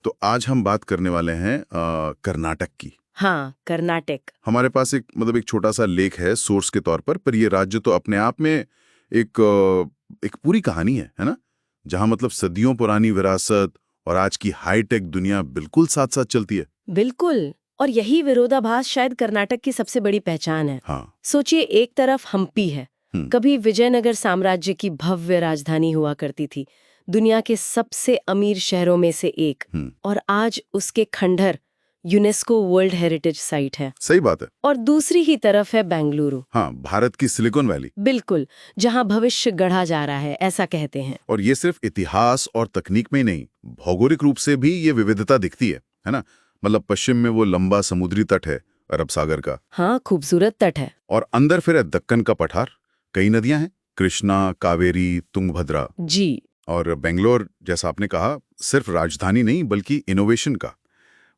तो आज हम बात करने वाले हैं कर्नाटक की। हाँ, कर्नाटक। हमारे पास एक छोटा सा लेख है सोर्स के तौर पर ये राज्य तो अपने आप में एक पूरी कहानी है ना? जहां मतलब सदियों पुरानी विरासत और आज की हाईटेक दुनिया बिल्कुल साथ साथ चलती है। बिल्कुल। और यही विरोधाभास शायद कर्नाटक की सबसे बड़ी पहचान है। हाँ। सोचिए, एक तरफ हम्पी है, कभी विजयनगर साम्राज्य की भव्य राजधानी हुआ करती थी, दुनिया के सबसे अमीर शहरों में से एक, और आज उसके खंडहर यूनेस्को वर्ल्ड हेरिटेज साइट है। सही बात है। और दूसरी ही तरफ है बेंगलुरु। हाँ, भारत की सिलिकॉन वैली। बिल्कुल, जहां भविष्य गढ़ा जा रहा है, ऐसा कहते हैं। और ये सिर्फ इतिहास और तकनीक में ही नहीं, भौगोलिक रूप से भी ये विविधता दिखती है ना? मतलब पश्चिम में वो लंबा समुद्री तट है अरब सागर का। हाँ, खूबसूरत तट है। और अंदर फिर है दक्कन का पठार, कई नदियां हैं, कृष्णा, कावेरी, तुंगभद्रा। जी। और बेंगलोर, जैसा आपने कहा, सिर्फ राजधानी नहीं बल्कि इनोवेशन का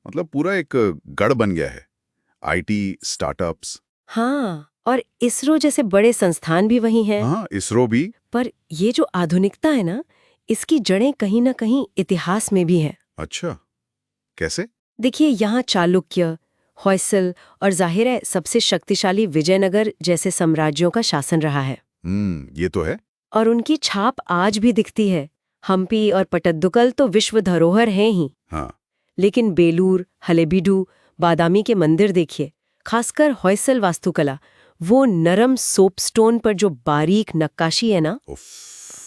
मतलब पूरा एक गढ़ बन गया है। IT, startups. हाँ, और इसरो जैसे बड़े संस्थान भी वहीं हैं। हाँ, इसरो भी। पर ये जो आधुनिकता है ना, इसकी जड़ें कहीं ना कहीं इतिहास में भी हैं। अच्छा, कैसे? देखिए, यहाँ चालुक्य, होयसल और जाहिर है सबसे शक्तिशाली विजयनगर जैसे साम्राज्यों का शासन रहा है। ये तो है। और उनकी छाप आज भी दिखती है। हम्पी और पट्टदकल तो विश्व धरोहर हैं ही। हाँ। लेकिन बेलूर, हलेबीडु, बादामी के मंदिर देखिए, खासकर होयसल वास्तुकला, वो नरम सोपस्टोन पर जो बारीक नक्काशी है ना,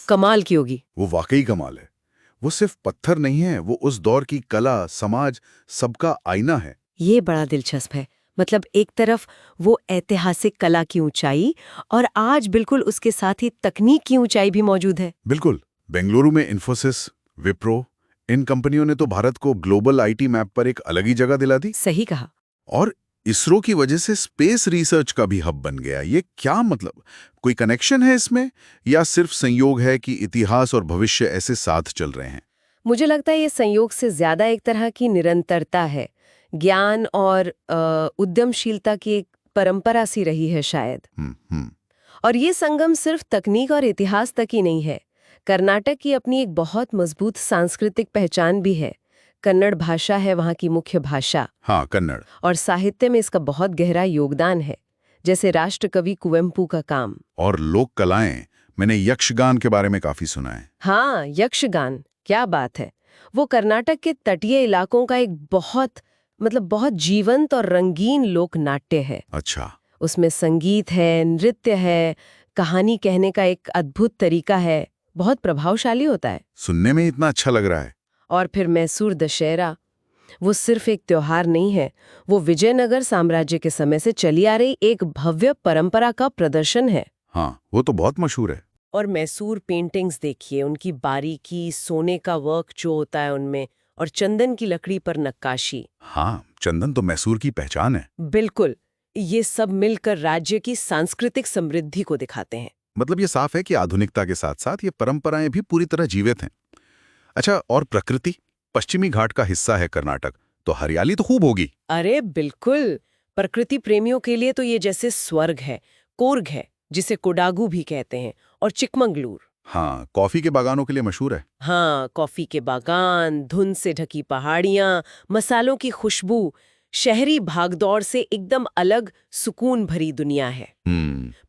कमाल की होगी। वो वाकई कमाल है। वो सिर्फ पत्थर नहीं है, वो उस दौर की कला, समाज, सबका आईना है। ये बड़ा दिलचस्प है। मतलब एक तरफ वो ऐतिहासिक कला की ऊंचाई, और आज बिल्कुल उसके साथ ही तकनीक की ऊंचाई भी मौजूद है। बिल्कुल। बेंगलुरु में इन्फोसिस, विप्रो, इन कंपनियों ने तो भारत को ग्लोबल आईटी मैप पर एक अलग ही जगह दिला दी। सही कहा। और इसरो की वजह से स्पेस रिसर्च का भी हब बन गया। ये क्या मतलब? कोई कनेक्शन है इसमें या सिर्फ संयोग है कि इतिहास और भविष्य ऐसे साथ चल रहे हैं? मुझे लगता है ये संयोग से ज्यादा एक तरह की निरंतरता है। ज्ञान और उद्यमशीलता की एक परंपरा सी रही है शायद। और ये संगम सिर्फ तकनीक और इतिहास तक ही नहीं है। कर्नाटक की अपनी एक बहुत मजबूत सांस्कृतिक पहचान भी है। कन्नड़ भाषा है वहाँ की मुख्य भाषा। हाँ, कन्नड़। और साहित्य में इसका बहुत गहरा योगदान है, जैसे राष्ट्रकवि कुवेम्पू का काम। और लोक कलाएं, मैंने यक्षगान के बारे में काफी सुना है। हाँ, यक्षगान, क्या बात है। वो कर्नाटक के तटीय इलाकों का एक बहुत जीवंत और रंगीन लोक नाट्य है। अच्छा। उसमें संगीत है, नृत्य है, कहानी कहने का एक अद्भुत तरीका है, बहुत प्रभावशाली होता है। सुनने में इतना अच्छा लग रहा है। और फिर मैसूर दशहरा, वो सिर्फ एक त्योहार नहीं है, वो विजयनगर साम्राज्य के समय से चली आ रही एक भव्य परंपरा का प्रदर्शन है। हाँ, वो तो बहुत मशहूर है। और मैसूर पेंटिंग्स देखिए, उनकी बारीकी, सोने का वर्क जो होता है उनमें, और चंदन की लकड़ी पर नक्काशी। हाँ, चंदन तो मैसूर की पहचान है। बिल्कुल, ये सब मिलकर राज्य की सांस्कृतिक समृद्धि को दिखाते हैं। मतलब ये साफ है कि आधुनिकता के साथ साथ ये परंपराएं भी पूरी तरह जीवित हैं। अच्छा, और प्रकृति? पश्चिमी घाट का हिस्सा है कर्नाटक, तो हरियाली तो खूब होगी। अरे बिल्कुल, प्रकृति प्रेमियों के लिए तो ये जैसे स्वर्ग है। कोर्ग है, जिसे कोडागू भी कहते हैं, और चिकमंगलूर। हाँ, कॉफी के बागानों के लिए मशहूर है। हाँ, कॉफी के बागान, धुंध से ढकी पहाड़ियाँ, मसालों की खुशबू, शहरी भागदौड़ से एकदम अलग सुकून भरी दुनिया है।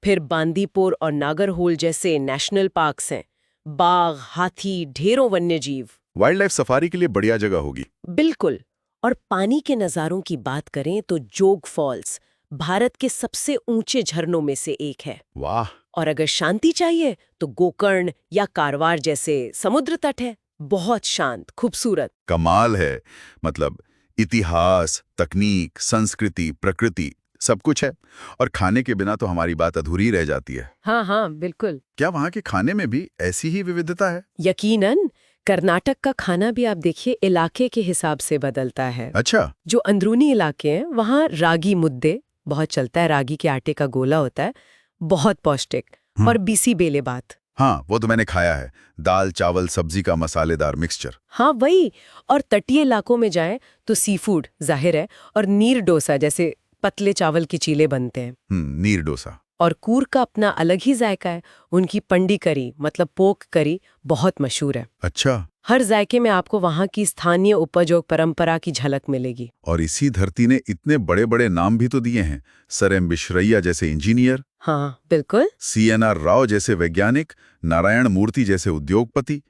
फिर बांदीपुर और नागरहोल जैसे नेशनल पार्क्स हैं, बाघ, हाथी, ढेरों वन्यजीव। वाइल्ड लाइफ सफारी के लिए बढ़िया जगह होगी। बिल्कुल। और पानी के नज़ारों की बात करें तो जोग फॉल्स भारत के सबसे ऊंचे झरनों में से एक है। वाह। और अगर शांति चाहिए तो गोकर्ण या कारवार जैसे समुद्र तट है, बहुत शांत, खूबसूरत। कमाल है। मतलब इतिहास, तकनीक, संस्कृति, प्रकृति, सब कुछ है। और खाने के बिना तो हमारी बात अधूरी रह जाती है। हाँ हाँ, बिल्कुल। क्या वहाँ के खाने में भी ऐसी ही विविधता है? यकीनन। कर्नाटक का खाना भी आप देखिए इलाके के हिसाब से बदलता है। अच्छा। जो अंदरूनी इलाके हैं वहाँ रागी मुद्दे बहुत चलता है, रागी के आटे का गोला होता है, बहुत पौष्टिक। और बीसी बेले बात। हाँ, वो तो मैंने खाया है। दाल, चावल, सब्जी का मसालेदार मिक्सचर। हाँ वही। और तटीय इलाकों में जाएं तो सी फूड जाहिर है, और नीर डोसा जैसे पतले चावल की चीले बनते हैं। नीर डोसा। और कूर्ग का अपना अलग ही जायका है। उनकी पंडी करी मतलब पोक करी बहुत मशहूर है। अच्छा। हर जायके में आपको वहाँ की स्थानीय उपज और परंपरा की झलक मिलेगी। और इसी धरती ने इतने बड़े बड़े नाम भी तो दिए हैं। सर एम विश्वैया जैसे इंजीनियर, हाँ बिल्कुल। CNR राव जैसे वैज्ञानिक, नारायण मूर्ति जैसे उद्योगपति।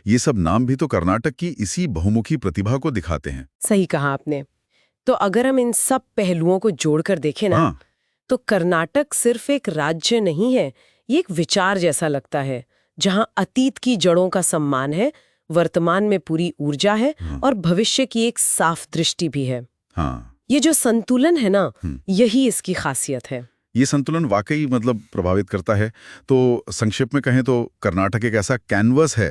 ये सब नाम भी तो कर्नाटक की इसी बहुमुखी प्रतिभा को दिखाते हैं। सही कहा आपने। तो अगर हम इन सब पहलुओं को जोड़कर देखें ना, हाँ, तो कर्नाटक सिर्फ एक राज्य नहीं है, ये एक विचार जैसा लगता है, जहां अतीत की जड़ों का सम्मान है, वर्तमान में पूरी ऊर्जा है और भविष्य की एक साफ दृष्टि भी है। हाँ। ये जो संतुलन है ना, यही इसकी खासियत है। ये संतुलन वाकई मतलब प्रभावित करता है। तो संक्षेप में कहें तो कर्नाटक एक ऐसा कैनवस है